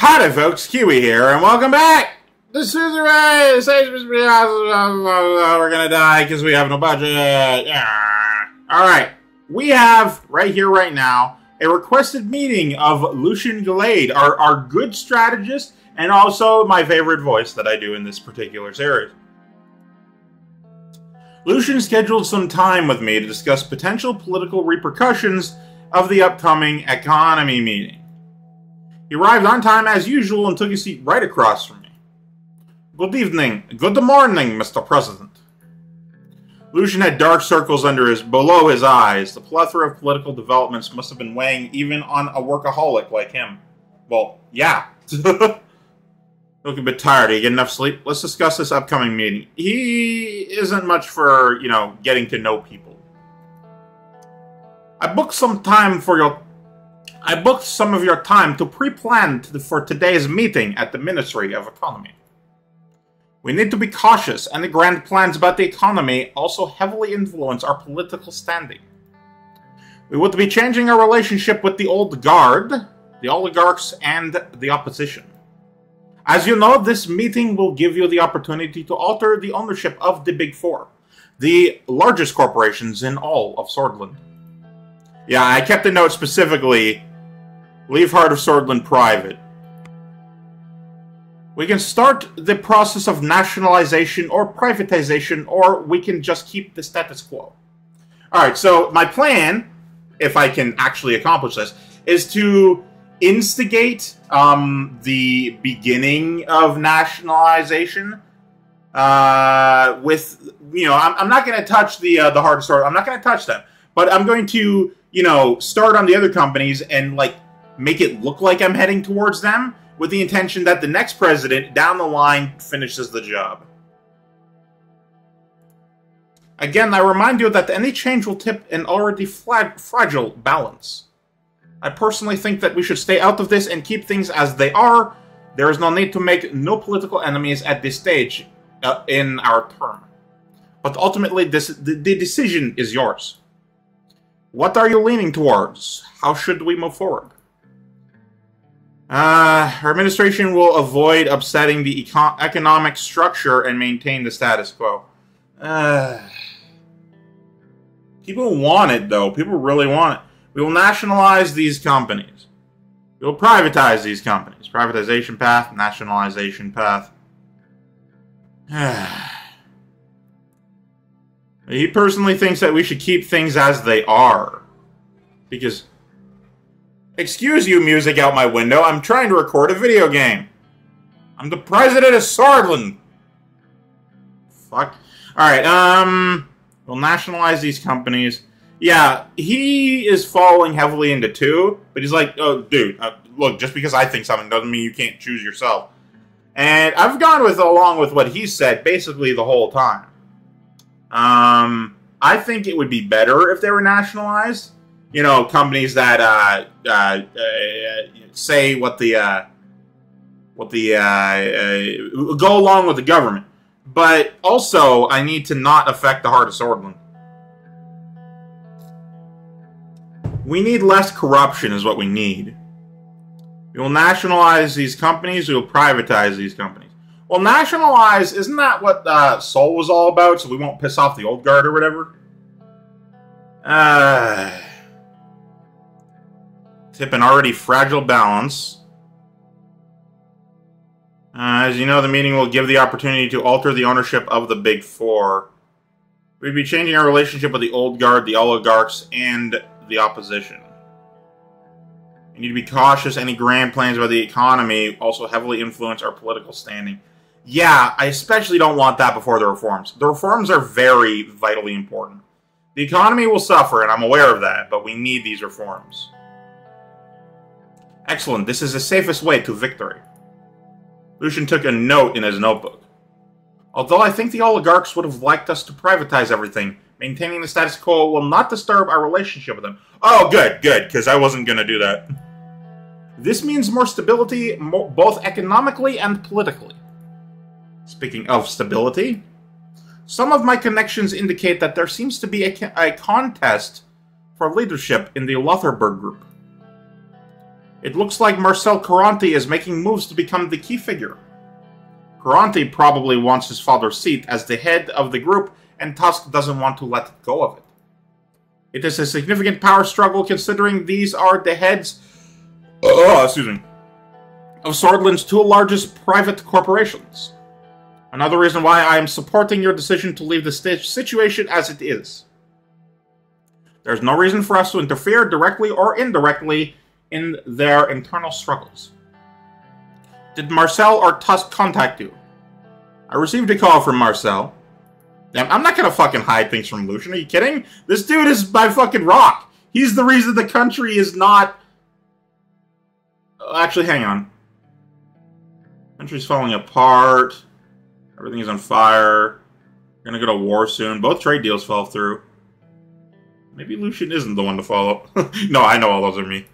Howdy folks, Keywii here, and welcome back to Suzerain! We're gonna die because we have no budget. Alright, we have, right here, right now, a requested meeting of Lucian Glade, our good strategist, and also my favorite voice that I do in this particular series. Lucian scheduled some time with me to discuss potential political repercussions of the upcoming economy meeting. He arrived on time as usual and took a seat right across from me. Good evening. Good morning, Mr. President. Lucian had dark circles below his eyes. The plethora of political developments must have been weighing even on a workaholic like him. Well, yeah. Look a bit tired. You get enough sleep? Let's discuss this upcoming meeting. He isn't much for, getting to know people. I booked some of your time to pre-plan for today's meeting at the Ministry of Economy. We need to be cautious, and the grand plans about the economy also heavily influence our political standing. We would be changing our relationship with the old guard, the oligarchs, and the opposition. As you know, this meeting will give you the opportunity to alter the ownership of the Big Four, the largest corporations in all of Sordland. Yeah, I kept a note specifically, leave Heart of Sordland private. We can start the process of nationalization or privatization, or we can just keep the status quo. Alright, so my plan, if I can actually accomplish this, is to instigate the beginning of nationalization with, I'm not going to touch the Heart of Sordland. I'm not going to touch them. But I'm going to, start on the other companies and, make it look like I'm heading towards them with the intention that the next president down the line finishes the job. Again, I remind you that any change will tip an already fragile balance. I personally think that we should stay out of this and keep things as they are. There is no need to make no political enemies at this stage in our term. But ultimately, the decision is yours. What are you leaning towards? How should we move forward? Our administration will avoid upsetting the economic structure and maintain the status quo. People want it, though. People really want it. We will nationalize these companies. We will privatize these companies. Privatization path, nationalization path. He personally thinks that we should keep things as they are. Because... Excuse you, music out my window. I'm trying to record a video game. I'm the president of Sordland. Fuck. Alright, we'll nationalize these companies. Yeah, he is falling heavily into two, but he's like, oh, dude, look, just because I think something doesn't mean you can't choose yourself. And I've gone along with what he said basically the whole time. I think it would be better if they were nationalized. Companies that say what the go along with the government. But also, I need to not affect the Heart of Sordland. We need less corruption is what we need. We will nationalize these companies, we will privatize these companies. Well, nationalize, isn't that what Soul was all about, so we won't piss off the old guard or whatever? Tip an already fragile balance. As you know, the meeting will give the opportunity to alter the ownership of the Big Four. We'd be changing our relationship with the old guard, the oligarchs, and the opposition. We need to be cautious. Any grand plans about the economy also heavily influence our political standing. Yeah, I especially don't want that before the reforms. The reforms are very vitally important. The economy will suffer, and I'm aware of that, but we need these reforms. Excellent. This is the safest way to victory. Lucian took a note in his notebook. Although I think the oligarchs would have liked us to privatize everything, maintaining the status quo will not disturb our relationship with them. Oh, good, because I wasn't going to do that. This means more stability, both economically and politically. Speaking of stability, some of my connections indicate that there seems to be a contest for leadership in the Lotherberg group. It looks like Marcel Caronte is making moves to become the key figure. Caronte probably wants his father's seat as the head of the group, and Tusk doesn't want to let go of it. It is a significant power struggle considering these are the heads of Sordland's two largest private corporations. Another reason why I am supporting your decision to leave the situation as it is. There's no reason for us to interfere directly or indirectly in their internal struggles. Did Marcel or Tusk contact you? I received a call from Marcel. Damn, I'm not gonna fucking hide things from Lucian, are you kidding? This dude is my fucking rock. He's the reason the country is not... Actually, hang on. Country's falling apart. Everything's on fire. We're gonna go to war soon. Both trade deals fell through. Maybe Lucian isn't the one to follow. No, I know all those are me.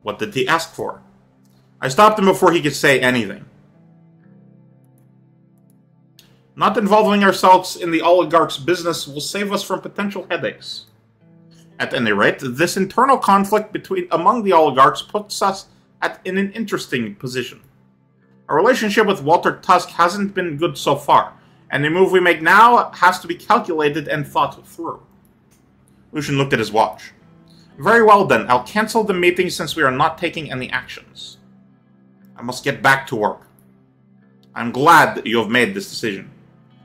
What did he ask for? I stopped him before he could say anything. Not involving ourselves in the oligarch's business will save us from potential headaches. At any rate, this internal conflict among the oligarchs puts us in an interesting position. Our relationship with Walter Tusk hasn't been good so far, and the move we make now has to be calculated and thought through. Lucian looked at his watch. Very well then, I'll cancel the meeting since we are not taking any actions. I must get back to work. I'm glad that you have made this decision.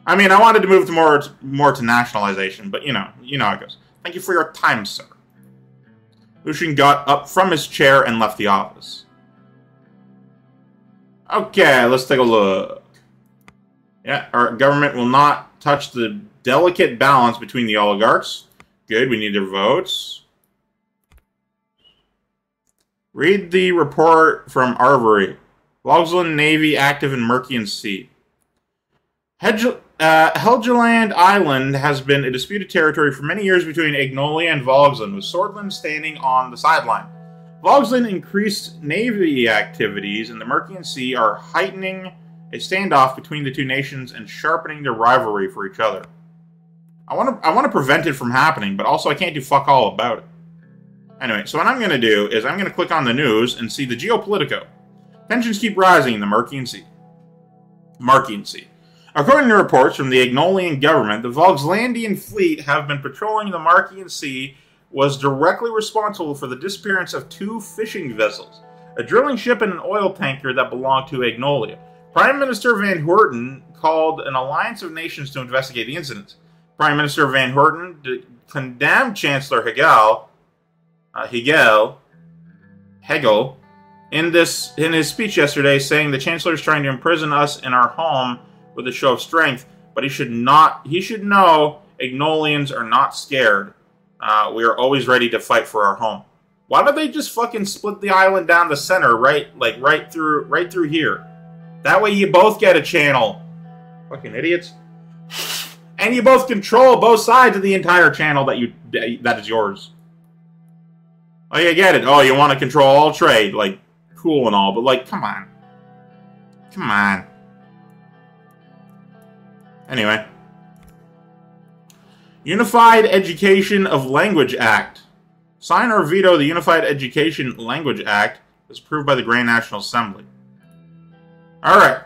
I mean, I wanted to move to more to nationalization, but you know how it goes. Thank you for your time, sir. Lucian got up from his chair and left the office. Okay, let's take a look. Yeah, our government will not touch the delicate balance between the oligarchs. Good, we need their votes. Read the report from Arvery. Logsland Navy active in Mercian Sea. Helgeland Island has been a disputed territory for many years between Agnolia and Vogsland, with Sordland standing on the sideline. Vogsland increased navy activities in the Mercian Sea are heightening a standoff between the two nations and sharpening their rivalry for each other. I want to prevent it from happening, but also I can't do fuck all about it. Anyway, so what I'm going to do is I'm going to click on the news and see the Geopolitico. Tensions keep rising in the Mercian Sea. According to reports from the Agnolian government, the Vogslandian fleet have been patrolling the Mercian Sea was directly responsible for the disappearance of 2 fishing vessels, a drilling ship and an oil tanker that belonged to Agnolia. Prime Minister Van Houten called an alliance of nations to investigate the incident. Prime Minister Van Houten condemned Chancellor Hegel in his speech yesterday, saying the Chancellor is trying to imprison us in our home with a show of strength, but he should know Agnolians are not scared. We are always ready to fight for our home. Why don't they just fucking split the island down the center, right through here? That way you both get a channel. Fucking idiots. And you both control both sides of the entire channel that is yours. Oh, you get it. Oh, you want to control all trade. Like, cool and all, but like, come on. Come on. Anyway. Unified Education of Language Act. Sign or veto the Unified Education Language Act as approved by the Grand National Assembly. Alright.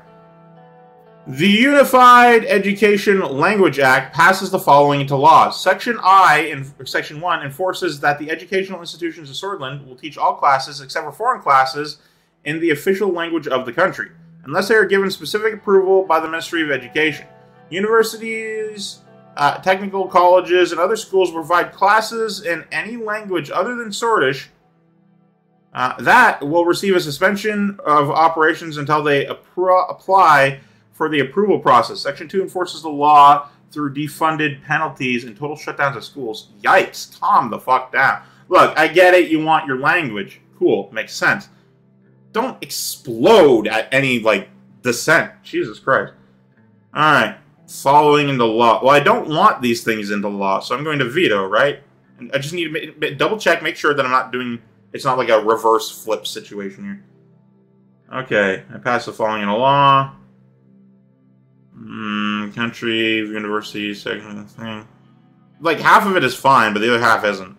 The Unified Education Language Act passes the following into laws. Section 1 enforces that the educational institutions of Sordland will teach all classes except for foreign classes in the official language of the country, unless they are given specific approval by the Ministry of Education. Universities, technical colleges, and other schools provide classes in any language other than Sordish that will receive a suspension of operations until they apply for the approval process. Section 2 enforces the law through defunded penalties and total shutdowns of schools. Yikes, calm the fuck down. Look, I get it, you want your language. Cool, makes sense. Don't explode at any, like, dissent. Jesus Christ. Alright, following into law. Well, I don't want these things into law, so I'm going to veto, right? And I just need to double check, make sure that I'm not doing, it's not like a reverse flip situation here. Okay, I pass the following into law. Country, university, section, thing. Like, half of it is fine, but the other half isn't.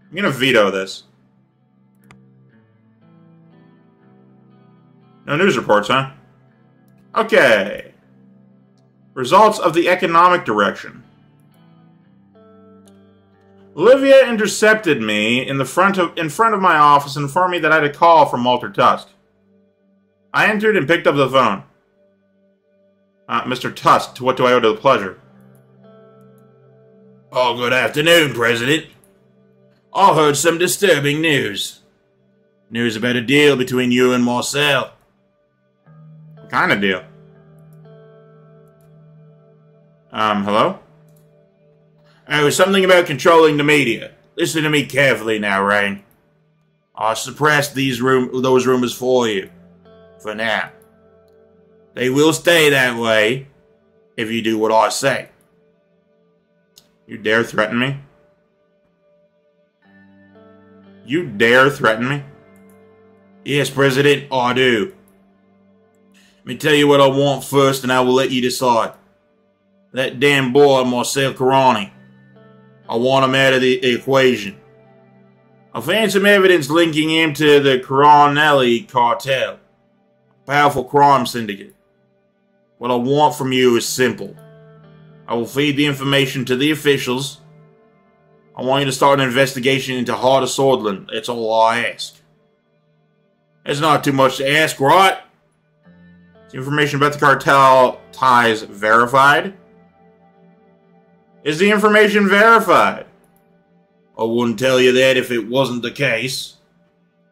I'm gonna veto this. No news reports, huh? Okay. Results of the economic direction. Olivia intercepted me in front of my office and informed me that I had a call from Walter Tusk. I entered and picked up the phone. Mr. Tusk, to what do I owe the pleasure? Oh, good afternoon, President. I heard some disturbing news. News about a deal between you and Marcel. What kind of deal? Hello? Oh, something about controlling the media. Listen to me carefully now, Rayne. I suppressed those rumors for you. For now. They will stay that way if you do what I say. You dare threaten me? You dare threaten me? Yes, President, I do. Let me tell you what I want first, and I will let you decide. That damn boy, Marcel Carani. I want him out of the equation. I found some evidence linking him to the Coronelli cartel, a powerful crime syndicate. What I want from you is simple. I will feed the information to the officials. I want you to start an investigation into Heart of Sordland. That's all I ask. It's not too much to ask, right? Is the information about the cartel ties verified? Is the information verified? I wouldn't tell you that if it wasn't the case.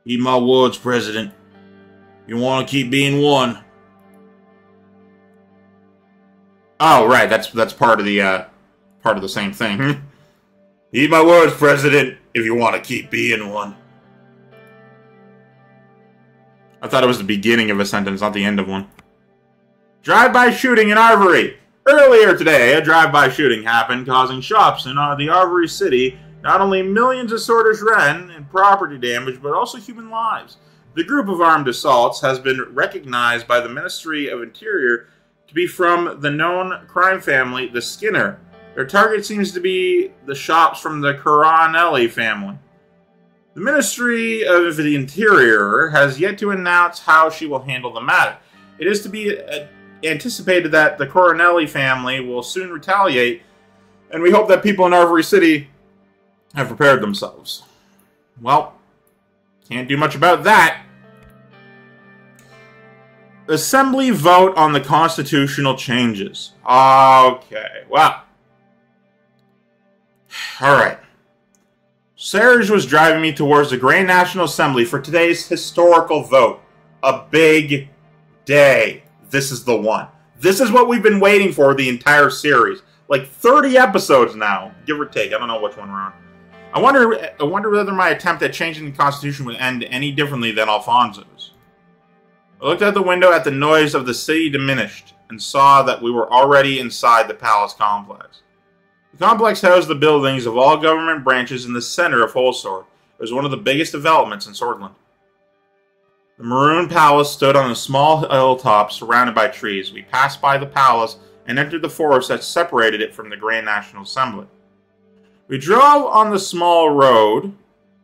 Heed my words, President. You want to keep being one. Oh, right. That's part of the same thing. Heed my words, President, if you want to keep being one. I thought it was the beginning of a sentence, not the end of one. Drive-by shooting in Arvory. Earlier today, a drive-by shooting happened, causing shops in the Arvory city not only millions of Sordish Ren and property damage, but also human lives. The group of armed assaults has been recognized by the Ministry of Interior to be from the known crime family, the Skinner. Their target seems to be the shops from the Coronelli family. The Ministry of the Interior has yet to announce how she will handle the matter. It is to be anticipated that the Coronelli family will soon retaliate, and we hope that people in Arvory City have prepared themselves. Well, can't do much about that. Assembly vote on the constitutional changes. Okay, well. Alright. Serge was driving me towards the Grand National Assembly for today's historical vote. A big day. This is the one. This is what we've been waiting for the entire series. Like 30 episodes now, give or take. I don't know which one we're on. I wonder whether my attempt at changing the Constitution would end any differently than Alfonso's. I looked out the window at the noise of the city diminished, and saw that we were already inside the palace complex. The complex housed the buildings of all government branches in the center of Holsword. It was one of the biggest developments in Sordland. The maroon palace stood on a small hilltop surrounded by trees. We passed by the palace and entered the forest that separated it from the Grand National Assembly. We drove on the small road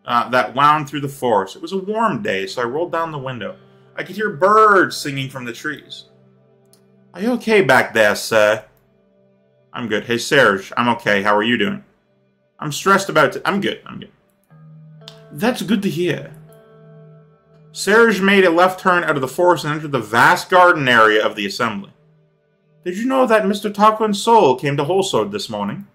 that wound through the forest. It was a warm day, so I rolled down the window. I could hear birds singing from the trees. Are you okay back there, sir? I'm good. Hey, Serge, I'm okay. How are you doing? I'm stressed about I'm good. That's good to hear. Serge made a left turn out of the forest and entered the vast garden area of the assembly. Did you know that Mr. Tarquin Sol came to Holsword this morning?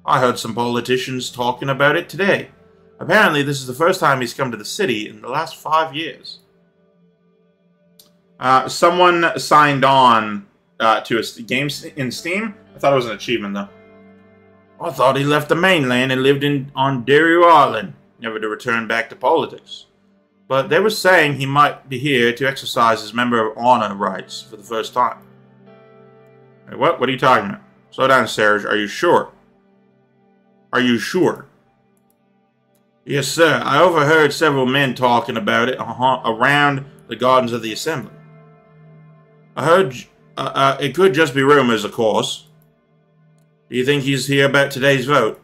I heard some politicians talking about it today. Apparently, this is the first time he's come to the city in the last 5 years. Someone signed on to a game in Steam. I thought it was an achievement, though. I thought he left the mainland and lived on Dario Island, never to return back to politics. But they were saying he might be here to exercise his Member of Honor rights for the first time. Hey, what? What are you talking about? Slow down, Serge. Are you sure? Are you sure? Yes, sir. I overheard several men talking about it around the gardens of the Assembly. I heard it could just be rumors, of course. Do you think he's here about today's vote?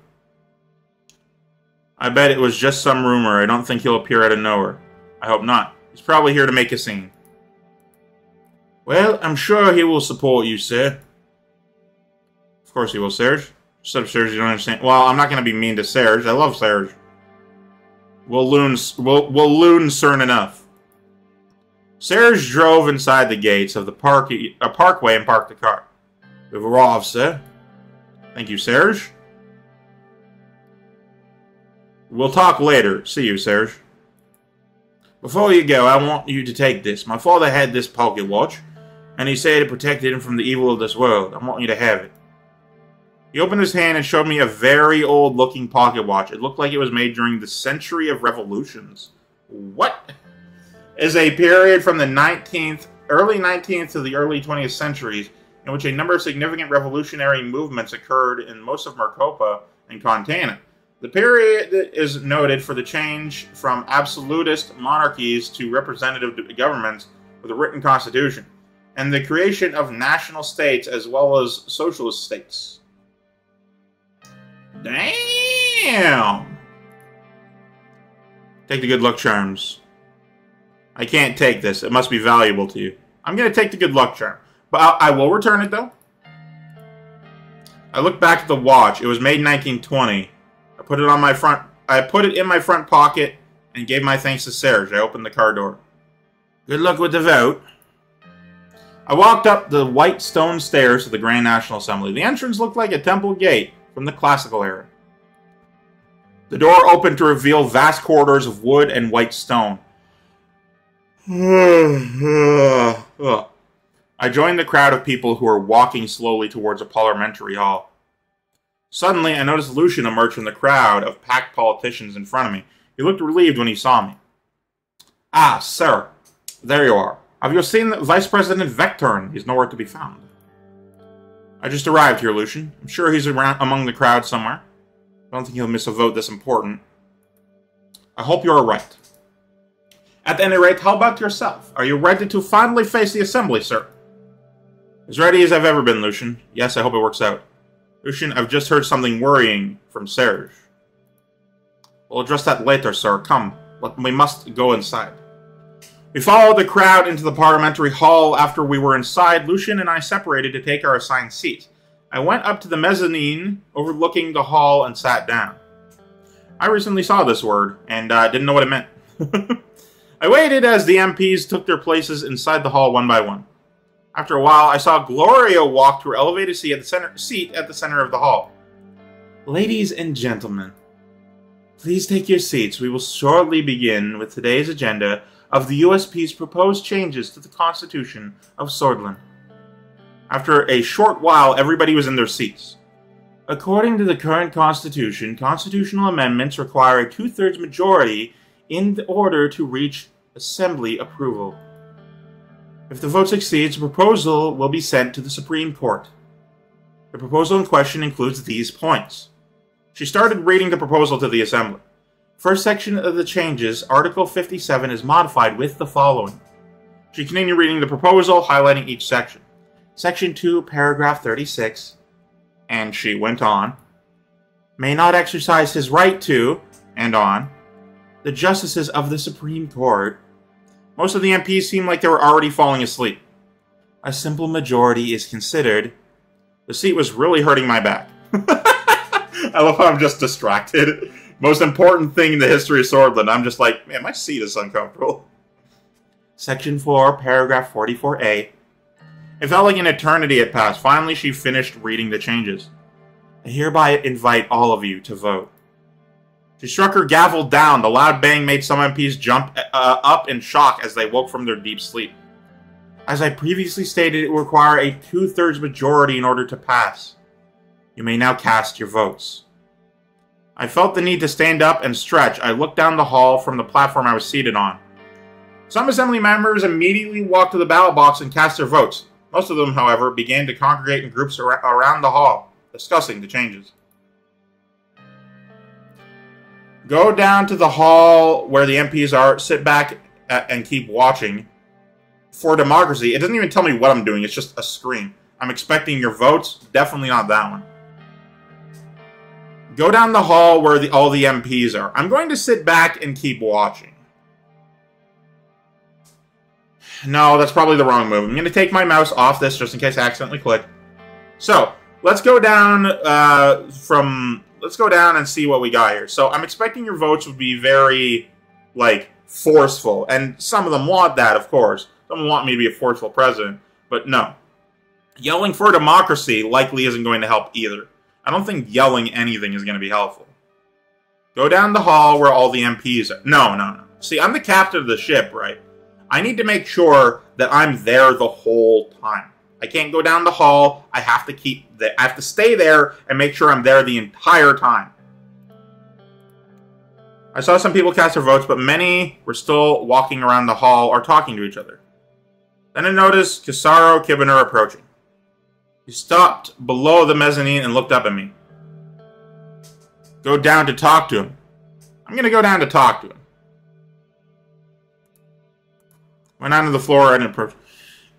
I bet it was just some rumor. I don't think he'll appear out of nowhere. I hope not. He's probably here to make a scene. Well, I'm sure he will support you, sir. Of course he will, Serge. Shut up, Serge, you don't understand. Well, I'm not going to be mean to Serge. I love Serge. We'll loon soon enough. Serge drove inside the gates of the parkway and parked the car. We've arrived, sir. Thank you, Serge. We'll talk later. See you, Serge. Before you go, I want you to take this. My father had this pocket watch, and he said it protected him from the evil of this world. I want you to have it. He opened his hand and showed me a very old-looking pocket watch. It looked like it was made during the Century of Revolutions. What? Is a period from the early 19th to the early 20th centuries in which a number of significant revolutionary movements occurred in most of Maricopa and Contana. The period is noted for the change from absolutist monarchies to representative governments with a written constitution, and the creation of national states as well as socialist states. Damn! Take the good luck charms. I can't take this. It must be valuable to you. I'm going to take the good luck charm. But I will return it, though. I looked back at the watch. It was made in 1920. I put it in my front pocket and gave my thanks to Serge. I opened the car door. Good luck with the vote. I walked up the white stone stairs to the Grand National Assembly. The entrance looked like a temple gate from the classical era. The door opened to reveal vast corridors of wood and white stone. I joined the crowd of people who were walking slowly towards a parliamentary hall. Suddenly, I noticed Lucian emerge from the crowd of packed politicians in front of me. He looked relieved when he saw me. Ah, sir. There you are. Have you seen Vice President Vectorn? He's nowhere to be found. I just arrived here, Lucian. I'm sure he's around among the crowd somewhere. I don't think he'll miss a vote this important. I hope you're right. At any rate, how about yourself? Are you ready to finally face the assembly, sir? As ready as I've ever been, Lucian. Yes, I hope it works out. Lucian, I've just heard something worrying from Serge. We'll address that later, sir. Come, we must go inside. We followed the crowd into the parliamentary hall. After we were inside, Lucian and I separated to take our assigned seats. I went up to the mezzanine overlooking the hall and sat down. I recently saw this word, and didn't know what it meant. I waited as the MPs took their places inside the hall one by one. After a while, I saw Gloria walk to her elevated seat at the center of the hall. Ladies and gentlemen, please take your seats. We will shortly begin with today's agenda of the USP's proposed changes to the Constitution of Sordland. After a short while, everybody was in their seats. According to the current Constitution, constitutional amendments require a two-thirds majority in order to reach Assembly approval. If the vote succeeds, the proposal will be sent to the Supreme Court. The proposal in question includes these points. She started reading the proposal to the Assembly. First section of the changes, Article 57, is modified with the following. She continued reading the proposal, highlighting each section. Section 2, paragraph 36, and she went on, may not exercise his right to, and on, the justices of the Supreme Court. Most of the MPs seemed like they were already falling asleep. A simple majority is considered. The seat was really hurting my back. I love how I'm just distracted. Most important thing in the history of Sordland. I'm just like, man, my seat is uncomfortable. Section 4, paragraph 44A. It felt like an eternity had passed. Finally, she finished reading the changes. I hereby invite all of you to vote. She struck her gavel down. The loud bang made some MPs jump up in shock as they woke from their deep sleep. As I previously stated, it will require a two-thirds majority in order to pass. You may now cast your votes. I felt the need to stand up and stretch. I looked down the hall from the platform I was seated on. Some Assembly members immediately walked to the ballot box and cast their votes. Most of them, however, began to congregate in groups around the hall, discussing the changes. Go down to the hall where the MPs are, sit back and keep watching. For democracy, it doesn't even tell me what I'm doing, it's just a screen. I'm expecting your votes, definitely not that one. Go down the hall where all the MPs are. I'm going to sit back and keep watching. No, that's probably the wrong move. I'm going to take my mouse off this just in case I accidentally click. So, let's go down let's go down and see what we got here. So, I'm expecting your votes would be very, like, forceful. And some of them want that, of course. Some want me to be a forceful president. But no. Yelling for democracy likely isn't going to help either. I don't think yelling anything is going to be helpful. Go down the hall where all the MPs are. No. See, I'm the captain of the ship, right? I need to make sure that I'm there the whole time. I can't go down the hall. I have to stay there and make sure I'm there the entire time. I saw some people cast their votes, but many were still walking around the hall or talking to each other. Then I noticed Kisaro Kibiner approaching. He stopped below the mezzanine and looked up at me. Go down to talk to him. I'm going to go down to talk to him. Went onto the floor and approached.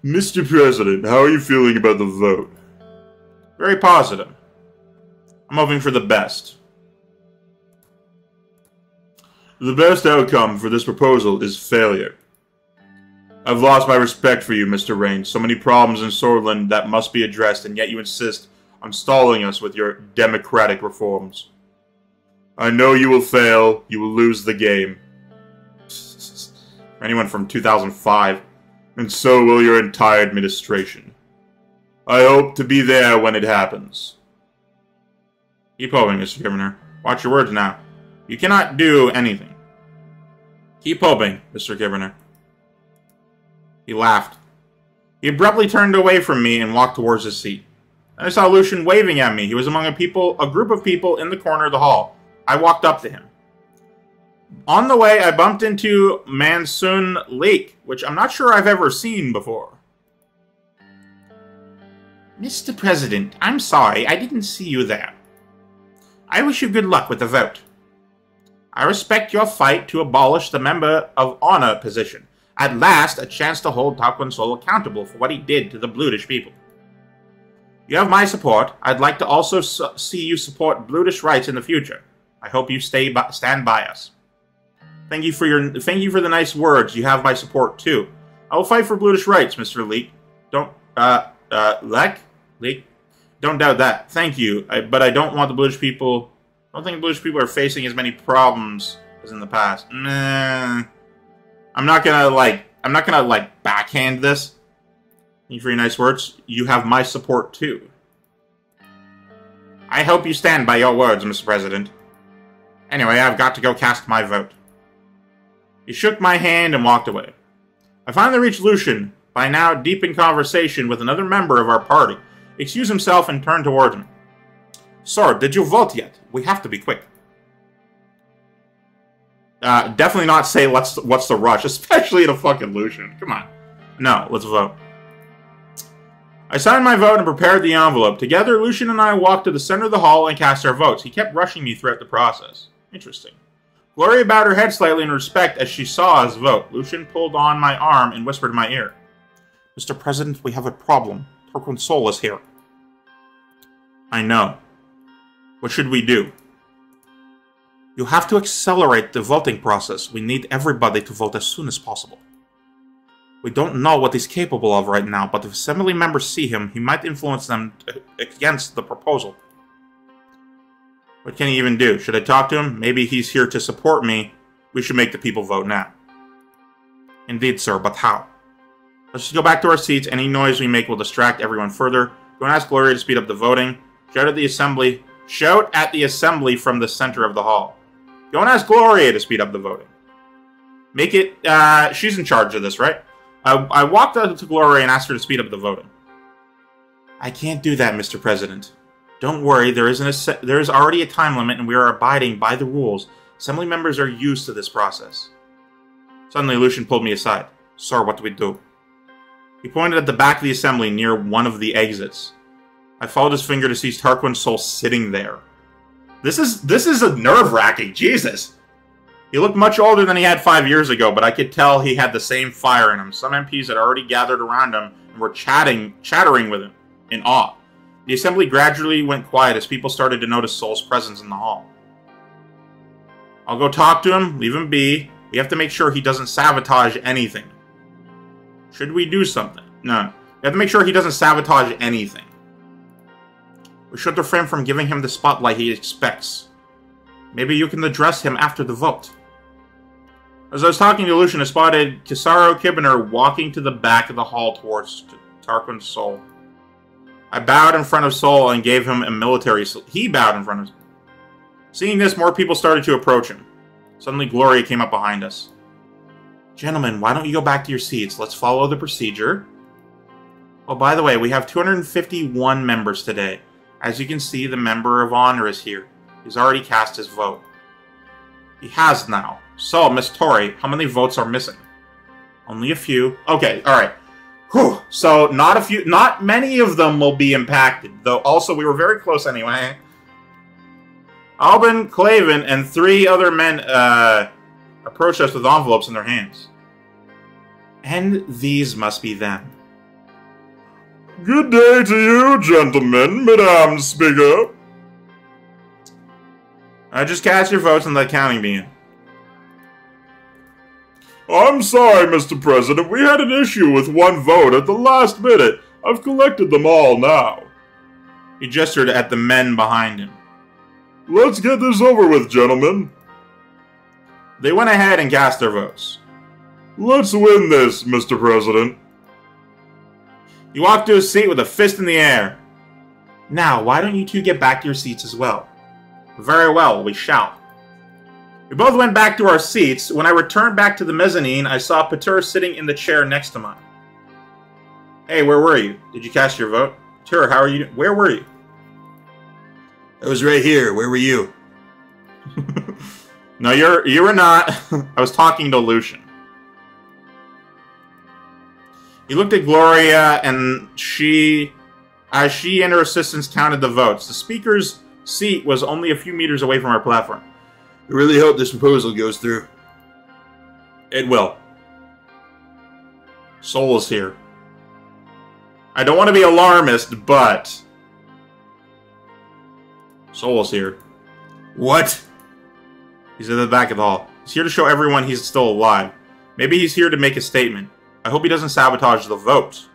Mr. President, how are you feeling about the vote? Very positive. I'm hoping for the best. The best outcome for this proposal is failure. I've lost my respect for you, Mr. Rayne. So many problems in Sordland that must be addressed, and yet you insist on stalling us with your democratic reforms. I know you will fail. You will lose the game. Anyone from 2005. And so will your entire administration. I hope to be there when it happens. Keep hoping, Mr. Governor. Watch your words now. You cannot do anything. Keep hoping, Mr. Governor. He laughed. He abruptly turned away from me and walked towards his seat. Then I saw Lucian waving at me. He was among a group of people in the corner of the hall. I walked up to him. On the way, I bumped into Mansoon Lake, which I'm not sure I've ever seen before. Mr. President, I'm sorry, I didn't see you there. I wish you good luck with the vote. I respect your fight to abolish the Member of Honor position. At last, a chance to hold Tarquin Sol accountable for what he did to the Blutish people. You have my support. I'd like to also see you support Blutish rights in the future. I hope you stand by us. Thank you for the nice words. You have my support too. I will fight for Blutish rights, Mr. Leek. Leek? Don't doubt that. Thank you. But I don't want the Blutish people. I don't think the Blutish people are facing as many problems as in the past. Nah. I'm not gonna backhand this. Thank you for your nice words. You have my support too. I hope you stand by your words, Mr. President. Anyway, I've got to go cast my vote. He shook my hand and walked away. I finally reached Lucian, by now deep in conversation with another member of our party. He excused himself and turned towards me. Sir, did you vote yet? We have to be quick. Definitely not say what's the rush, especially in a fucking Lucian. Come on. No, let's vote. I signed my vote and prepared the envelope. Together, Lucian and I walked to the center of the hall and cast our votes. He kept rushing me throughout the process. Interesting. Gloria bowed her head slightly in respect as she saw us vote. Lucian pulled on my arm and whispered in my ear. Mr. President, we have a problem. Tarquin Sol is here. I know. What should we do? You have to accelerate the voting process. We need everybody to vote as soon as possible. We don't know what he's capable of right now, but if assembly members see him, he might influence them against the proposal. What can he even do? Should I talk to him? Maybe he's here to support me. We should make the people vote now. Indeed, sir, but how? Let's just go back to our seats. Any noise we make will distract everyone further. Go and ask Gloria to speed up the voting. Shout at the assembly from the center of the hall. Go and ask Gloria to speed up the voting. Make it, she's in charge of this, right? I walked up to Gloria and asked her to speed up the voting. I can't do that, Mr. President. Don't worry, there is already a time limit and we are abiding by the rules. Assembly members are used to this process. Suddenly, Lucian pulled me aside. Sir, what do we do? He pointed at the back of the assembly near one of the exits. I followed his finger to see Tarquin Sol sitting there. This is a nerve-wracking, Jesus! He looked much older than he had 5 years ago, but I could tell he had the same fire in him. Some MPs had already gathered around him and were chattering with him in awe. The assembly gradually went quiet as people started to notice Sol's presence in the hall. I'll go talk to him, leave him be. We have to make sure he doesn't sabotage anything. Should we do something? No. We have to make sure he doesn't sabotage anything. We should refrain from giving him the spotlight he expects. Maybe you can address him after the vote. As I was talking to Lucian, I spotted Kisaro Kibiner walking to the back of the hall towards Tarquin's soul. I bowed in front of Sol and gave him a military salute. He bowed in front of us. Seeing this, more people started to approach him. Suddenly, Gloria came up behind us. Gentlemen, why don't you go back to your seats? Let's follow the procedure. Oh, by the way, we have 251 members today. As you can see, the member of honor is here. He's already cast his vote. He has now. So, Miss Tori, how many votes are missing? Only a few. Okay, alright. Whew. So, not many of them will be impacted. Though, also, we were very close anyway. Albin, Clavin, and 3 other men approached us with envelopes in their hands. And these must be them. Good day to you, gentlemen, Madame Speaker. Just cast your votes and let counting begin. I'm sorry, Mr. President. We had an issue with one vote at the last minute. I've collected them all now. He gestured at the men behind him. Let's get this over with, gentlemen. They went ahead and cast their votes. Let's win this, Mr. President. He walked to his seat with a fist in the air. Now, why don't you two get back to your seats as well? Very well, we shall. We both went back to our seats. When I returned back to the mezzanine, I saw Patur sitting in the chair next to mine. Hey, where were you? Did you cast your vote? Patur, how are you? Where were you? I was right here. Where were you? No, you were not. I was talking to Lucian. He looked at Gloria, and as she and her assistants counted the votes. The speaker's seat was only a few meters away from our platform. I really hope this proposal goes through. It will. Sol is here. I don't want to be alarmist, but Sol is here. What? He's at the back of the hall. He's here to show everyone he's still alive. Maybe he's here to make a statement. I hope he doesn't sabotage the vote.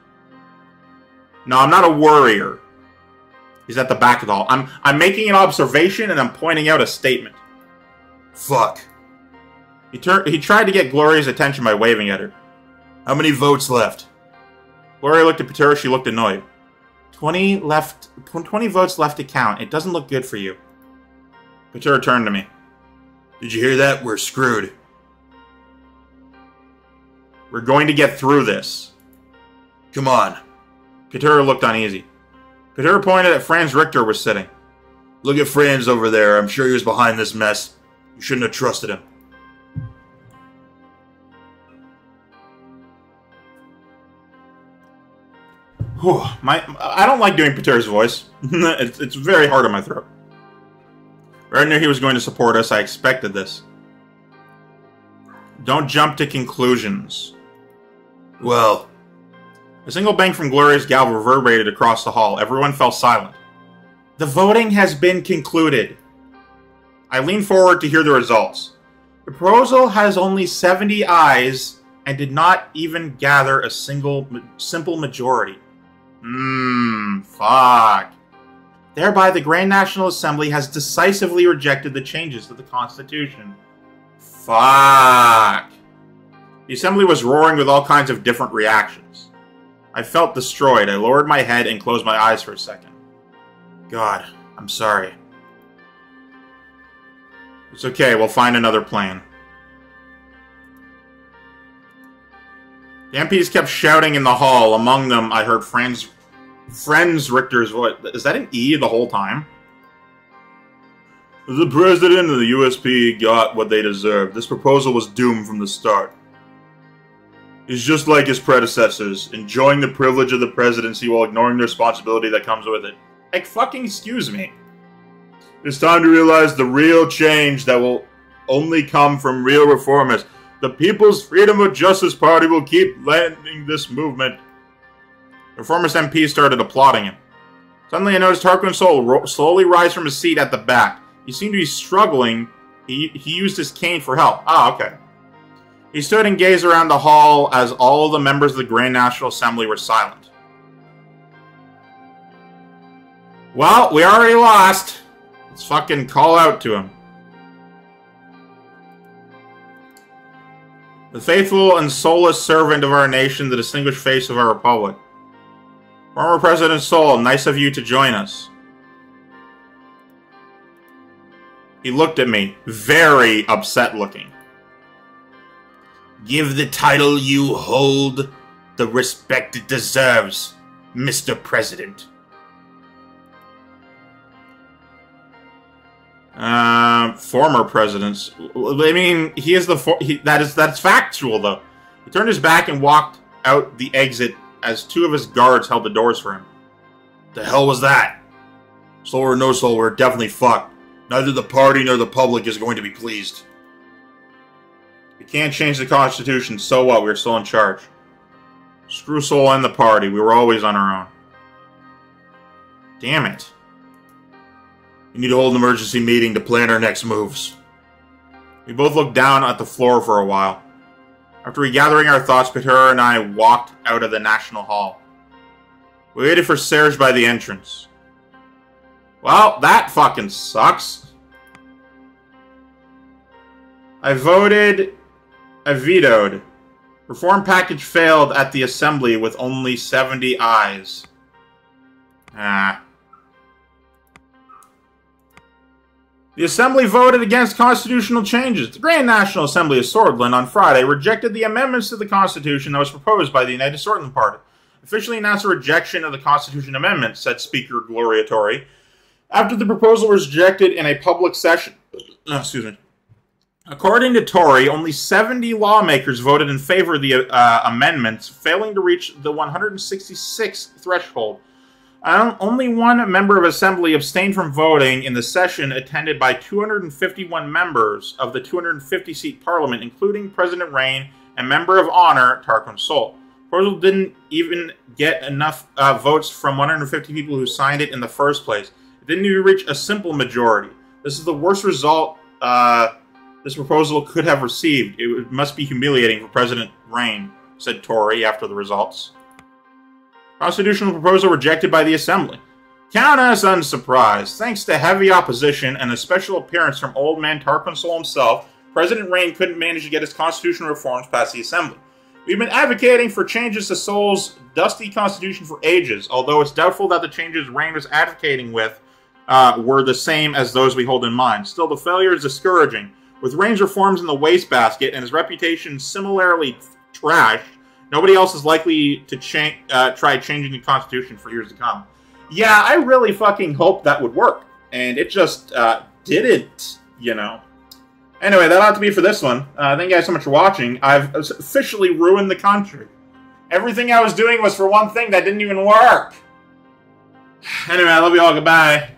No, I'm not a worrier. He's at the back of the hall. I'm making an observation and I'm pointing out a statement. Fuck. He tried to get Gloria's attention by waving at her. How many votes left? Gloria looked at Patur. She looked annoyed. 20 votes left to count. It doesn't look good for you. Patur turned to me. Did you hear that? We're screwed. We're going to get through this. Come on. Patur looked uneasy. Patur pointed at Franz Richter was sitting. Look at Franz over there. I'm sure he was behind this mess. You shouldn't have trusted him. Whew, I don't like doing Patur's voice. It's very hard on my throat. I knew he was going to support us. I expected this. Don't jump to conclusions. Well, a single bang from Gloria's gavel reverberated across the hall. Everyone fell silent. The voting has been concluded. I leaned forward to hear the results. The proposal has only 70 ayes and did not even gather a simple majority. Fuck. Thereby, the Grand National Assembly has decisively rejected the changes to the Constitution. Fuck. The Assembly was roaring with all kinds of different reactions. I felt destroyed. I lowered my head and closed my eyes for a second. God, I'm sorry. It's okay, we'll find another plan. The MPs kept shouting in the hall. Among them, I heard Franz Richter's voice. Is that an E the whole time? The President and the USP got what they deserved. This proposal was doomed from the start. He's just like his predecessors, enjoying the privilege of the presidency while ignoring the responsibility that comes with it. Like, fucking excuse me. It's time to realize the real change that will only come from real reformers. The People's Freedom of Justice Party will keep leading this movement. The reformist MP started applauding him. Suddenly I noticed Tarquin Sol slowly rise from his seat at the back. He seemed to be struggling. He used his cane for help. Ah, okay. He stood and gazed around the hall as all of the members of the Grand National Assembly were silent. Well, we already lost. Let's fucking call out to him. The faithful and soulless servant of our nation, the distinguished face of our republic. Former President Sol, nice of you to join us. He looked at me, very upset looking. Give the title you hold the respect it deserves, Mr. President. Former presidents. I mean, he is the that's factual though. He turned his back and walked out the exit as two of his guards held the doors for him. The hell was that? Soul or no soul, we're definitely fucked. Neither the party nor the public is going to be pleased. We can't change the Constitution, so what? We're still in charge. Screw Soul and the party. We were always on our own. Damn it. We need to hold an emergency meeting to plan our next moves. We both looked down at the floor for a while. After regathering our thoughts, Peter and I walked out of the National Hall. We waited for Serge by the entrance. Well, that fucking sucks. I vetoed. Reform package failed at the assembly with only 70 ayes. The Assembly voted against constitutional changes. The Grand National Assembly of Sordland on Friday rejected the amendments to the Constitution that was proposed by the United Sordland Party. Officially announced a rejection of the Constitution Amendment, said Speaker Gloria Tory, after the proposal was rejected in a public session. Excuse me. According to Tory, only 70 lawmakers voted in favor of the amendments, failing to reach the 166 threshold. Only one member of Assembly abstained from voting in the session attended by 251 members of the 250-seat Parliament, including President Rayne and Member of Honor Tarquin Sol. The proposal didn't even get enough votes from 150 people who signed it in the first place. It didn't even reach a simple majority. This is the worst result this proposal could have received. It must be humiliating for President Rayne, said Tory after the results. Constitutional proposal rejected by the Assembly. Count us unsurprised. Thanks to heavy opposition and a special appearance from old man Tarquin Sol himself, President Rayne couldn't manage to get his constitutional reforms past the Assembly. We've been advocating for changes to Sol's dusty constitution for ages, although it's doubtful that the changes Rayne was advocating with were the same as those we hold in mind. Still, the failure is discouraging. With Rayne's reforms in the wastebasket and his reputation similarly trashed, nobody else is likely to try changing the Constitution for years to come. Yeah, I really fucking hoped that would work. And it just didn't, you know. Anyway, that ought to be for this one. Thank you guys so much for watching. I've officially ruined the country. Everything I was doing was for one thing that didn't even work. Anyway, I love you all. Goodbye.